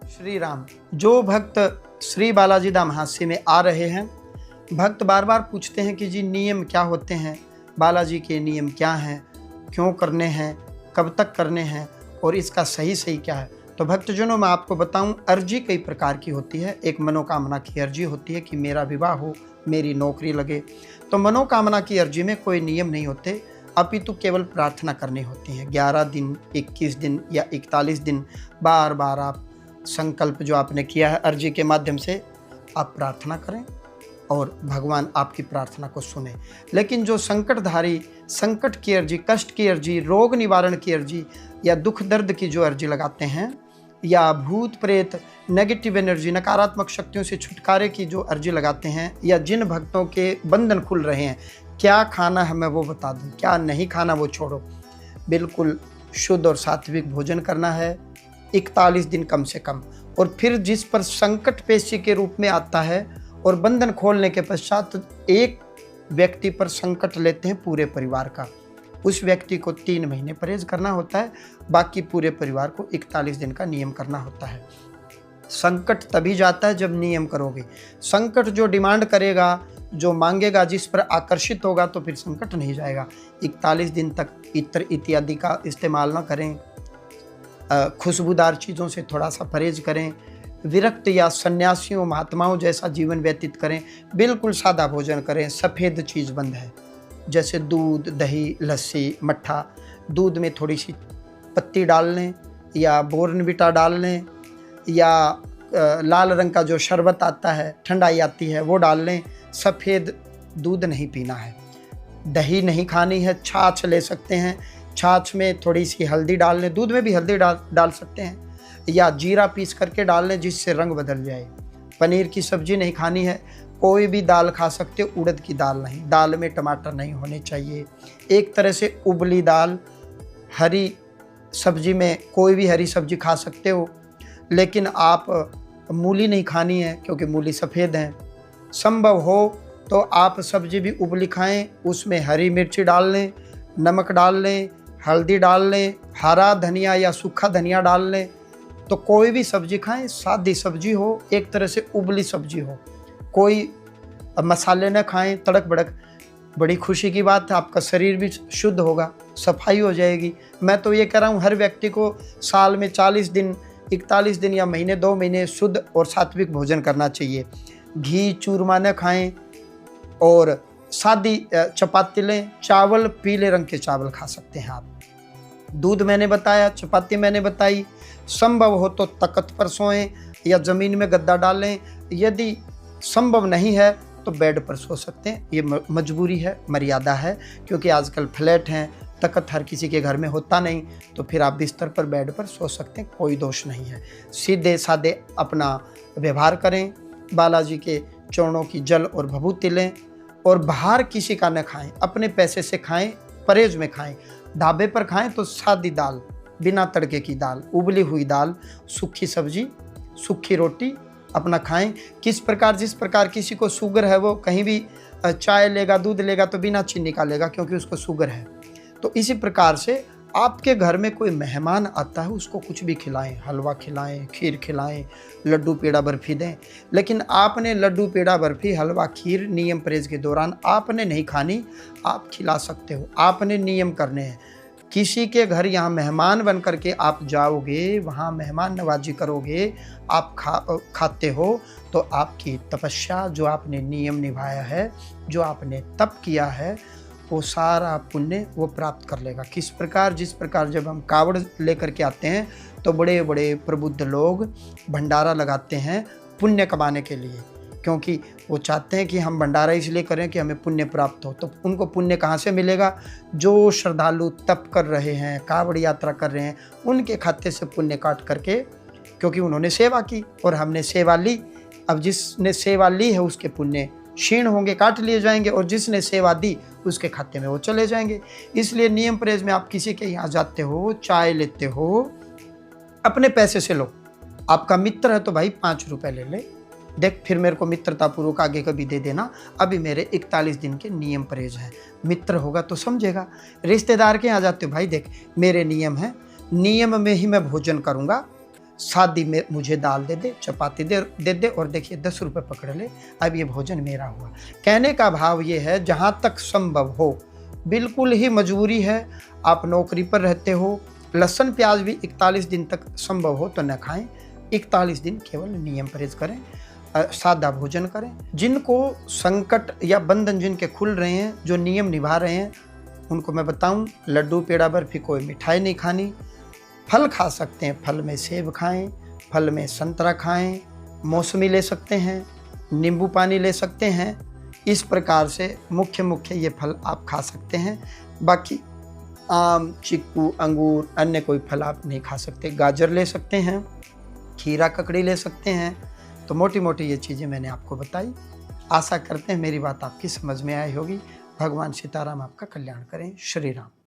श्री राम। जो भक्त श्री बालाजी धाम हास्य में आ रहे हैं, भक्त बार बार पूछते हैं कि जी नियम क्या होते हैं, बालाजी के नियम क्या हैं, क्यों करने हैं, कब तक करने हैं और इसका सही क्या है। तो भक्तजनों, मैं आपको बताऊं, अर्जी कई प्रकार की होती है। एक मनोकामना की अर्जी होती है कि मेरा विवाह हो, मेरी नौकरी लगे। तो मनोकामना की अर्जी में कोई नियम नहीं होते, अपितु केवल प्रार्थना करनी होती है। 11 दिन, 21 दिन या 41 दिन बार बार आप संकल्प जो आपने किया है अर्जी के माध्यम से आप प्रार्थना करें और भगवान आपकी प्रार्थना को सुने। लेकिन जो संकटधारी, संकट की अर्जी, कष्ट की अर्जी, रोग निवारण की अर्जी या दुख दर्द की जो अर्जी लगाते हैं, या भूत प्रेत, नेगेटिव एनर्जी, नकारात्मक शक्तियों से छुटकारे की जो अर्जी लगाते हैं, या जिन भक्तों के बंधन खुल रहे हैं, क्या खाना है मैं वो बता दूं, क्या नहीं खाना वो छोड़ो, बिल्कुल शुद्ध और सात्विक भोजन करना है 41 दिन कम से कम। और फिर जिस पर संकट पेशी के रूप में आता है और बंधन खोलने के पश्चात एक व्यक्ति पर संकट लेते हैं पूरे परिवार का, उस व्यक्ति को 3 महीने परहेज करना होता है, बाकी पूरे परिवार को 41 दिन का नियम करना होता है। संकट तभी जाता है जब नियम करोगे। संकट जो डिमांड करेगा, जो मांगेगा, जिस पर आकर्षित होगा, तो फिर संकट नहीं जाएगा। 41 दिन तक इत्र इत्यादि का इस्तेमाल ना करें, खुशबूदार चीज़ों से थोड़ा सा परहेज करें, विरक्त या सन्यासियों महात्माओं जैसा जीवन व्यतीत करें, बिल्कुल सादा भोजन करें, सफ़ेद चीज़ बंद है, जैसे दूध, दही, लस्सी, मट्ठा। दूध में थोड़ी सी पत्ती डाल लें या बोर्नविटा डाल लें, या लाल रंग का जो शरबत आता है, ठंडाई आती है, वो डाल लें। सफ़ेद दूध नहीं पीना है, दही नहीं खानी है, छाछ ले सकते हैं, छाछ में थोड़ी सी हल्दी डाल लें, दूध में भी हल्दी डाल सकते हैं, या जीरा पीस करके डाल लें जिससे रंग बदल जाए। पनीर की सब्जी नहीं खानी है, कोई भी दाल खा सकते हो, उड़द की दाल नहीं, दाल में टमाटर नहीं होने चाहिए। एक तरह से उबली दाल, हरी सब्जी में कोई भी हरी सब्जी खा सकते हो, लेकिन आप मूली नहीं खानी है क्योंकि मूली सफ़ेद है। संभव हो तो आप सब्जी भी उबली खाएं, उसमें हरी मिर्ची डाल लें, नमक डाल लें, हल्दी डाल लें, हरा धनिया या सूखा धनिया डाल लें। तो कोई भी सब्जी खाएं, सादी सब्जी हो, एक तरह से उबली सब्जी हो, कोई मसाले न खाएं, तड़क भड़क। बड़ी खुशी की बात है, आपका शरीर भी शुद्ध होगा, सफाई हो जाएगी। मैं तो ये कह रहा हूँ, हर व्यक्ति को साल में 40 दिन, 41 दिन या महीने 2 महीने शुद्ध और सात्विक भोजन करना चाहिए। घी चूरमा न खाएं और सादी चपाती लें। चावल पीले रंग के चावल खा सकते हैं आप। दूध मैंने बताया, चपाती मैंने बताई। संभव हो तो तख्त पर सोएं या ज़मीन में गद्दा डालें। यदि संभव नहीं है तो बेड पर सो सकते हैं, ये मजबूरी है, मर्यादा है, क्योंकि आजकल फ्लैट हैं, तख्त हर किसी के घर में होता नहीं, तो फिर आप बिस्तर पर, बेड पर सो सकते हैं, कोई दोष नहीं है। सीधे सादे अपना व्यवहार करें, बालाजी के चरणों की जल और भभूति लें, और बाहर किसी का न खाएं, अपने पैसे से खाएं, परहेज में खाएं। ढाबे पर खाएं तो सादी दाल, बिना तड़के की दाल, उबली हुई दाल, सूखी सब्जी, सूखी रोटी अपना खाएं। किस प्रकार, जिस प्रकार किसी को शुगर है, वो कहीं भी चाय लेगा, दूध लेगा तो बिना चीनी का लेगा क्योंकि उसको शुगर है। तो इसी प्रकार से आपके घर में कोई मेहमान आता है, उसको कुछ भी खिलाएं, हलवा खिलाएं, खीर खिलाएं, लड्डू पेड़ा बर्फी दें। लेकिन आपने लड्डू पेड़ा बर्फी, हलवा खीर नियम परहेज के दौरान आपने नहीं खानी, आप खिला सकते हो, आपने नियम करने हैं। किसी के घर यहाँ मेहमान बन करके आप जाओगे, वहाँ मेहमान नवाजी करोगे, आप खाते हो, तो आपकी तपस्या, जो आपने नियम निभाया है, जो आपने तप किया है, वो सारा पुण्य वो प्राप्त कर लेगा। किस प्रकार, जिस प्रकार जब हम कावड़ लेकर के आते हैं तो बड़े बड़े प्रबुद्ध लोग भंडारा लगाते हैं पुण्य कमाने के लिए, क्योंकि वो चाहते हैं कि हम भंडारा इसलिए करें कि हमें पुण्य प्राप्त हो। तो उनको पुण्य कहाँ से मिलेगा? जो श्रद्धालु तप कर रहे हैं, कावड़ यात्रा कर रहे हैं, उनके खाते से पुण्य काट करके, क्योंकि उन्होंने सेवा की और हमने सेवा ली। अब जिसने सेवा ली है उसके पुण्य क्षीण होंगे, काट लिए जाएंगे, और जिसने सेवा दी उसके खाते में वो चले जाएंगे। इसलिए नियम परहेज में आप किसी के यहाँ जाते हो, चाय लेते हो, अपने पैसे से लो। आपका मित्र है तो भाई 5 रुपए ले ले, देख फिर मेरे को मित्रतापूर्वक आगे कभी दे देना, अभी मेरे 41 दिन के नियम परहेज हैं। मित्र होगा तो समझेगा। रिश्तेदार के यहाँ जाते हो, भाई देख मेरे नियम हैं, नियम में ही मैं भोजन करूँगा, शादी में मुझे दाल दे दे, चपाती दे दे और देखिए 10 रुपये पकड़ ले, अब ये भोजन मेरा हुआ। कहने का भाव ये है, जहाँ तक संभव हो, बिल्कुल ही मजबूरी है, आप नौकरी पर रहते हो, लहसुन प्याज भी 41 दिन तक संभव हो तो न खाएं। 41 दिन केवल नियम परहेज करें, सादा भोजन करें। जिनको संकट या बंधन जिनके खुल रहे हैं, जो नियम निभा रहे हैं, उनको मैं बताऊं, लड्डू पेड़ा बर्फी कोई मिठाई नहीं खानी। फल खा सकते हैं, फल में सेब खाएं, फल में संतरा खाएं, मौसमी ले सकते हैं, नींबू पानी ले सकते हैं। इस प्रकार से मुख्य ये फल आप खा सकते हैं। बाकी आम, चीकू, अंगूर, अन्य कोई फल आप नहीं खा सकते। गाजर ले सकते हैं, खीरा ककड़ी ले सकते हैं। तो मोटी मोटी ये चीज़ें मैंने आपको बताई। आशा करते हैं मेरी बात आपकी समझ में आई होगी। भगवान सीताराम आपका कल्याण करें। श्री राम।